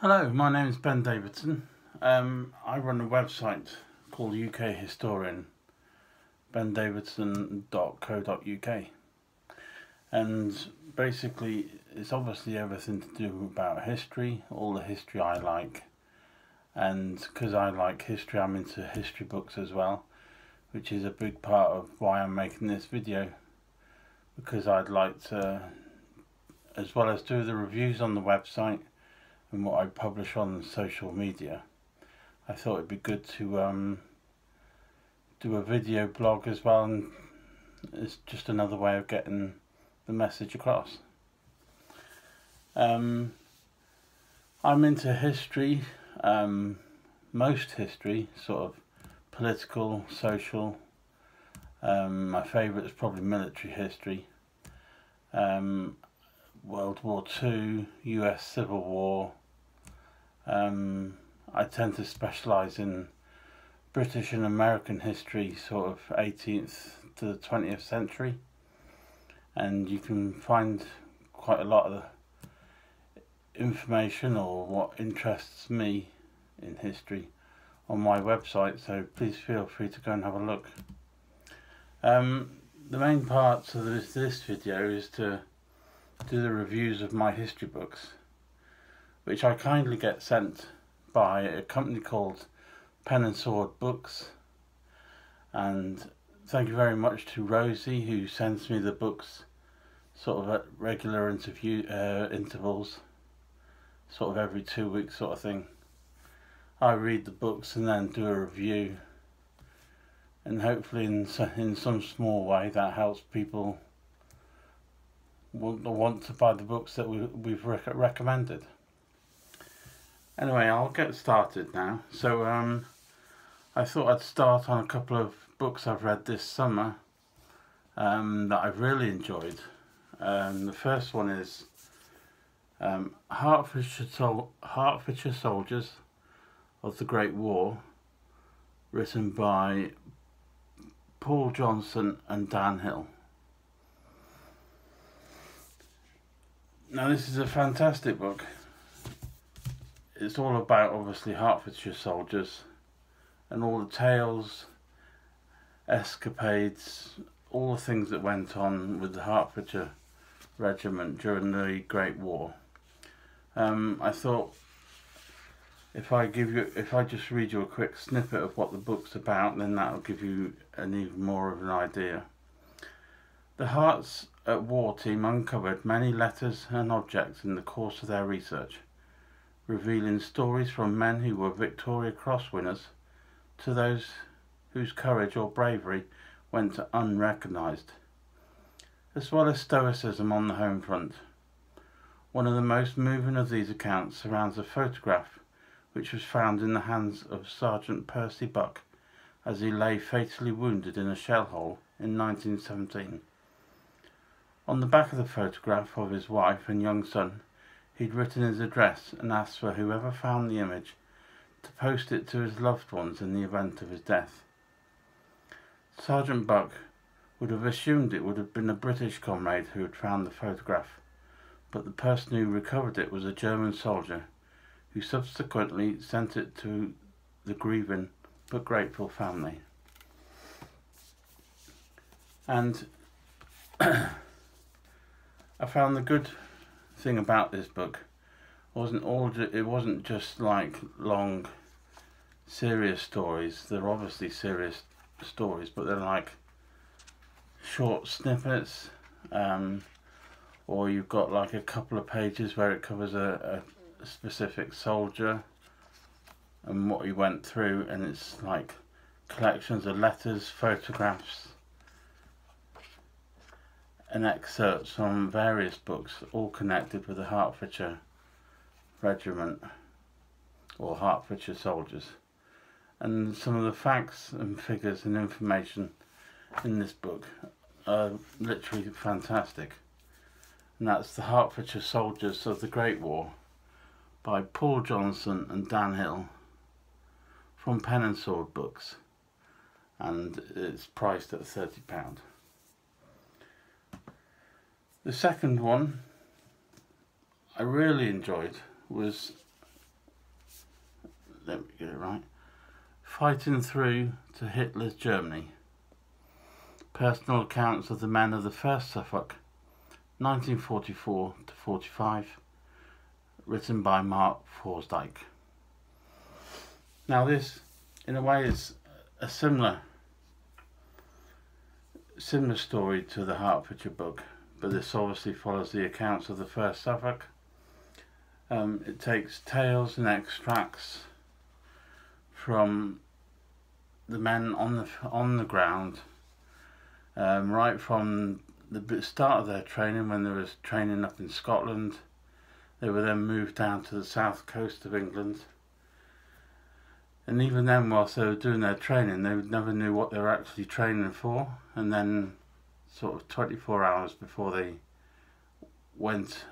Hello, my name is Ben Davidson. I run a website called UK Historian, bendavidson.co.uk, and basically it's obviously everything to do about history, all the history I like, and because I like history I'm into history books as well, which is a big part of why I'm making this video, because I'd like to, as well as do the reviews on the website and what I publish on social media, I thought it'd be good to do a video blog as well, and it's just another way of getting the message across. I'm into history, most history, sort of political, social. My favourite is probably military history. World War II, US Civil War. I tend to specialise in British and American history, sort of 18th to the 20th century, and you can find quite a lot of the information or what interests me in history on my website, so please feel free to go and have a look. The main parts of this video is to do the reviews of my history books, which I kindly get sent by a company called Pen and Sword Books, and thank you very much to Rosie, who sends me the books sort of at regular intervals, sort of every 2 weeks sort of thing. I read the books and then do a review, and hopefully in some small way that helps people want to buy the books that we've recommended. Anyway, I'll get started now. So I thought I'd start on a couple of books I've read this summer that I've really enjoyed. The first one is Hertfordshire Soldiers of the Great War, written by Paul Johnson and Dan Hill. Now this is a fantastic book. It's all about, obviously, Hertfordshire soldiers and all the tales, escapades, all the things that went on with the Hertfordshire Regiment during the Great War. I thought if I just read you a quick snippet of what the book's about, then that'll give you even more of an idea. The Hearts at War team uncovered many letters and objects in the course of their research, revealing stories from men who were Victoria Cross winners to those whose courage or bravery went unrecognised, as well as stoicism on the home front. One of the most moving of these accounts surrounds a photograph which was found in the hands of Sergeant Percy Buck as he lay fatally wounded in a shell hole in 1917. On the back of the photograph of his wife and young son, he'd written his address and asked for whoever found the image to post it to his loved ones in the event of his death. Sergeant Buck would have assumed it would have been a British comrade who had found the photograph, but the person who recovered it was a German soldier who subsequently sent it to the grieving but grateful family. And I found the good thing about this book it wasn't just like long serious stories. They're obviously serious stories, but they're like short snippets, or you've got like a couple of pages where it covers a specific soldier and what he went through, and it's like collections of letters, photographs and excerpts from various books, all connected with the Hertfordshire Regiment or Hertfordshire soldiers. And some of the facts and figures and information in this book are literally fantastic. And that's the Hertfordshire Soldiers of the Great War by Paul Johnson and Dan Hill from Pen and Sword Books, and it's priced at £30. The second one I really enjoyed was let me get it right. Fighting Through to Hitler's Germany. Personal accounts of the men of the 1st Suffolk, 1944 to 45, written by Mark Forsdyke. Now this, in a way, is a similar story to the Hertfordshire book, but this obviously follows the accounts of the 1st Suffolk. It takes tales and extracts from the men on the ground, right from the start of their training, when there was training up in Scotland. They were then moved down to the south coast of England, and even then, whilst they were doing their training, they never knew what they were actually training for. And then sort of 24 hours before they went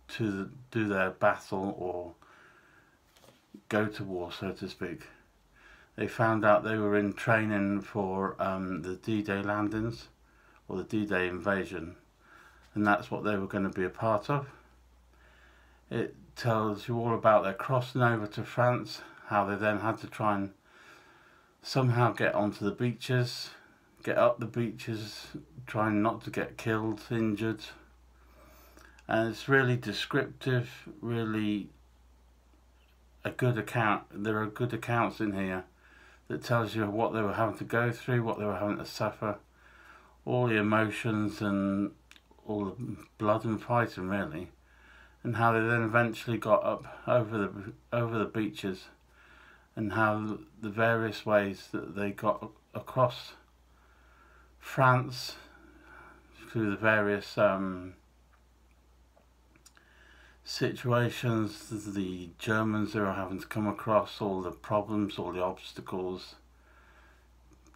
to do their battle or go to war, so to speak, they found out they were in training for the D-Day landings, or the D-Day invasion, and that's what they were going to be a part of. It tells you all about their crossing over to France, how they then had to try and somehow get onto the beaches, get up the beaches, trying not to get killed, injured. And it's really descriptive, really a good account. There are good accounts in here that tells you what they were having to go through, what they were having to suffer, all the emotions and all the blood and fighting, really, and how they then eventually got up over the beaches, and how the various ways that they got across France through the various situations, the Germans they were having to come across, all the problems, all the obstacles.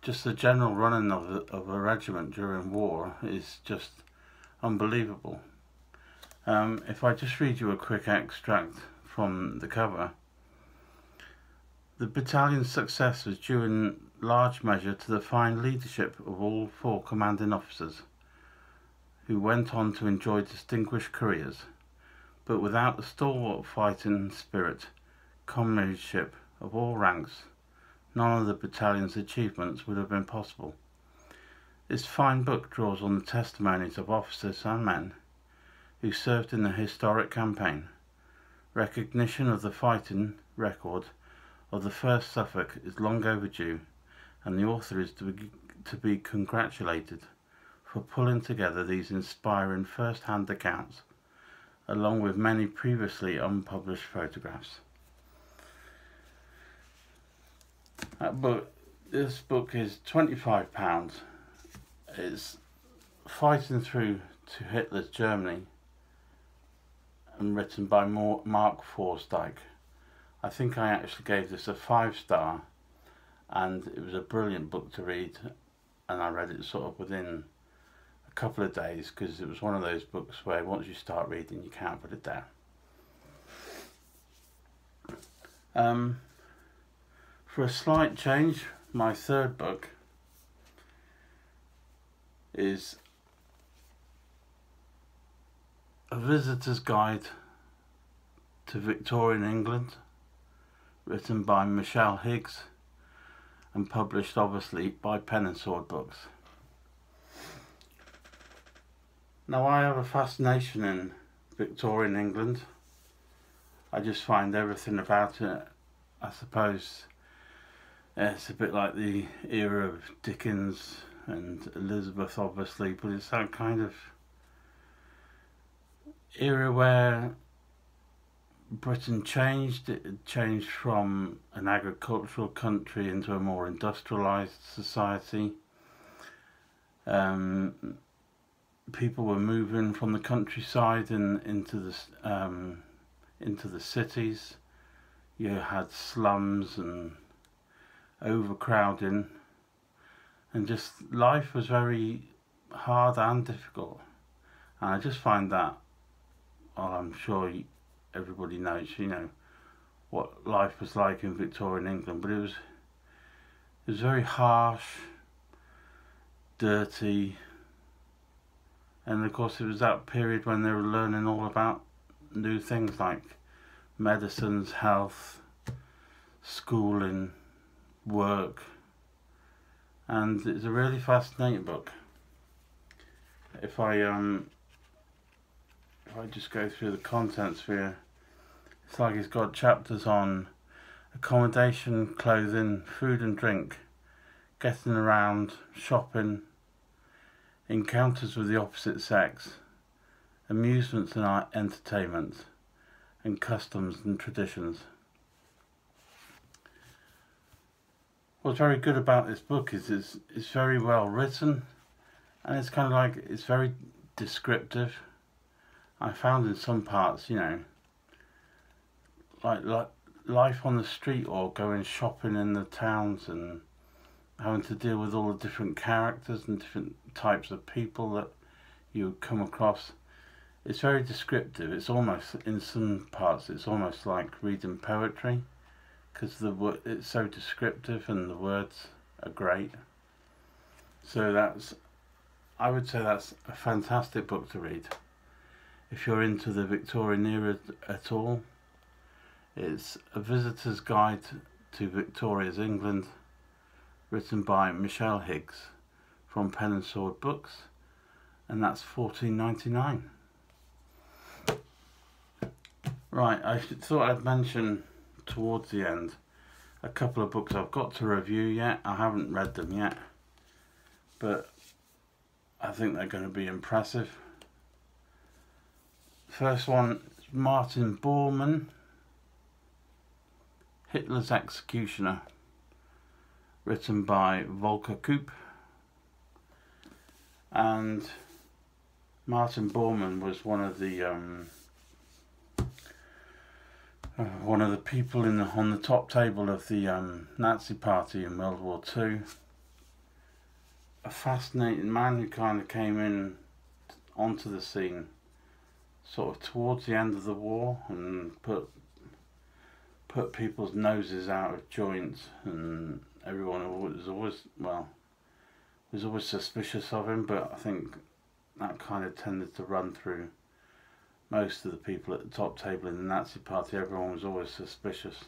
Just the general running of a regiment during war is just unbelievable. If I just read you a quick extract from the cover. The battalion's success was due in large measure to the fine leadership of all 4 commanding officers, who went on to enjoy distinguished careers. But without the stalwart fighting spirit, comradeship of all ranks, none of the battalion's achievements would have been possible. This fine book draws on the testimonies of officers and men who served in the historic campaign. Recognition of the fighting record of the 1st Suffolk is long overdue, and the author is to be congratulated for pulling together these inspiring first-hand accounts, along with many previously unpublished photographs. This book is £25. It's Fighting Through to Hitler's Germany, and written by Mark Forsdyke. I think I actually gave this a 5-star, and it was a brilliant book to read, and I read it sort of within a couple of days, because it was one of those books where once you start reading you can't put it down. For a slight change, my 3rd book is A Visitor's Guide to Victorian England, written by Michelle Higgs and published obviously by Pen and Sword Books. Now, I have a fascination in Victorian England. I just find everything about it, I suppose, it's a bit like the era of Dickens and Elizabeth, obviously, but it's that kind of era where Britain changed. It changed from an agricultural country into a more industrialised society. People were moving from the countryside and into the cities. You had slums and overcrowding, and just life was very hard and difficult. And I just find that, well, I'm sure everybody knows, what life was like in Victorian England, but it was very harsh, dirty, and of course it was that period when they were learning all about new things like medicines, health, schooling, work, and it's a really fascinating book. If I just go through the contents here, it's like it's got chapters on accommodation, clothing, food and drink, getting around, shopping, encounters with the opposite sex, amusements and entertainment, and customs and traditions. What's very good about this book is it's very well written, and it's kind of like, it's very descriptive. I found in some parts, you know, like life on the street or going shopping in the towns and having to deal with all the different characters and different types of people that you come across. It's very descriptive. It's almost, in some parts, it's almost like reading poetry, because it's so descriptive and the words are great. So I would say that's a fantastic book to read. If you're into the Victorian era at all, it's A Visitor's Guide to Victoria's England, written by Michelle Higgs from Pen and Sword Books, and that's $14.99. Right, I thought I'd mention towards the end a couple of books I've got to review yet. I haven't read them yet, but I think they're going to be impressive. First one is Martin Borman, Hitler's Executioner, written by Volker Koop. And Martin Bormann was one of the people on the top table of the Nazi Party in World War II. A fascinating man who kind of came in onto the scene sort of towards the end of the war and put people's noses out of joint, and everyone was always suspicious of him, but I think that kind of tended to run through most of the people at the top table in the Nazi Party. Everyone was always suspicious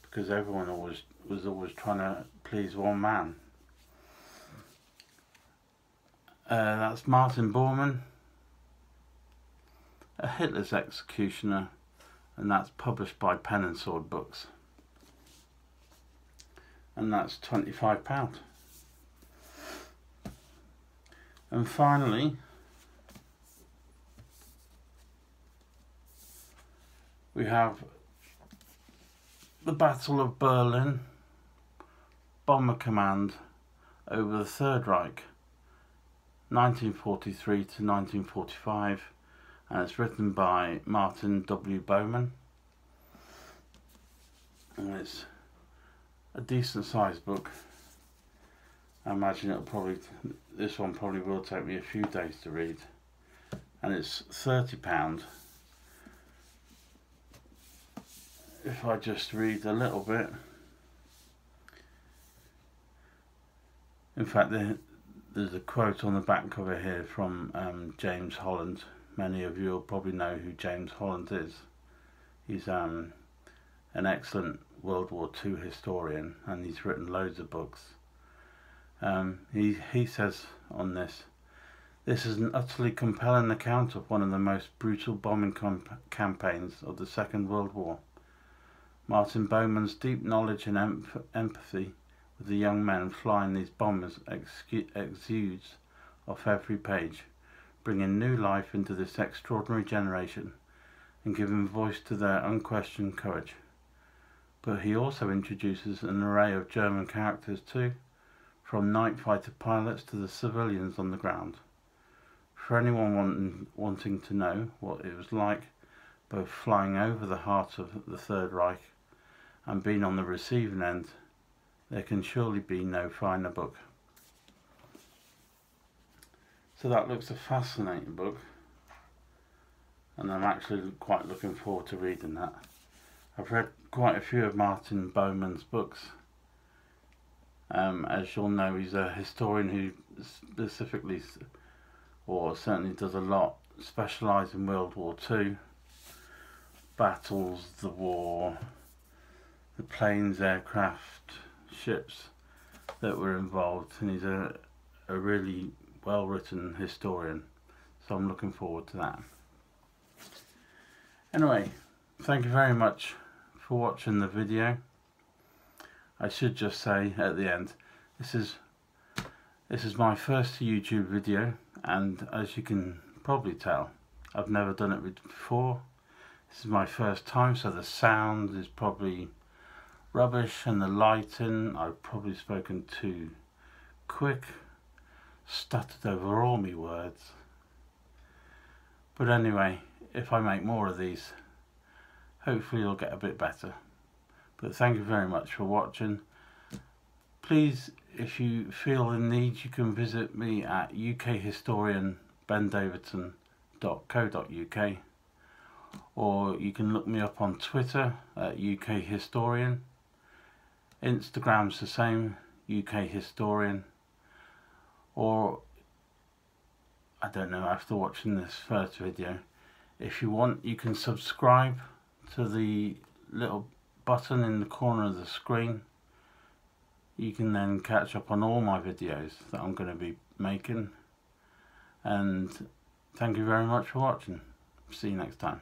because everyone was always trying to please one man. That's Martin Bormann, A Hitler's Executioner, and that's published by Pen and Sword Books, and that's £25. And finally, we have The Battle of Berlin, Bomber Command over the Third Reich, 1943 to 1945, and it's written by Martin W. Bowman, and it's a decent sized book. I imagine this one probably will take me a few days to read, and it's £30. If I just read a little bit, in fact there's a quote on the back cover here from James Holland. Many of you will probably know who James Holland is. He's an excellent World War II historian, and he's written loads of books. He says on this is an utterly compelling account of one of the most brutal bombing campaigns of the Second World War. Martin Bowman's deep knowledge and empathy with the young men flying these bombers exudes off every page, bringing new life into this extraordinary generation and giving voice to their unquestioned courage. But he also introduces an array of German characters too, from night fighter pilots to the civilians on the ground. For anyone wanting to know what it was like both flying over the heart of the Third Reich and being on the receiving end, there can surely be no finer book. So that looks a fascinating book, and I'm actually quite looking forward to reading that. I've read quite a few of Martin Bowman's books. As you'll know, he's a historian who specifically, or certainly does a lot, specialise in World War II. battles, the war, the planes, aircraft, ships that were involved, and he's a really well written historian, so I'm looking forward to that. Anyway, thank you very much for watching the video. I should just say at the end, this is my first YouTube video, and as you can probably tell, I've never done it before. This is my first time, so the sound is probably rubbish, and the lighting, I've probably spoken too quick, stuttered over all my words. But anyway, if I make more of these, hopefully it'll get a bit better. But thank you very much for watching. Please, if you feel the need, you can visit me at ukhistorianbendavidson.co.uk, or you can look me up on Twitter at ukhistorian. Instagram's the same, ukhistorian. Or, I don't know, after watching this first video, if you want, you can subscribe to the little button in the corner of the screen. You can then catch up on all my videos that I'm going to be making. And thank you very much for watching. See you next time.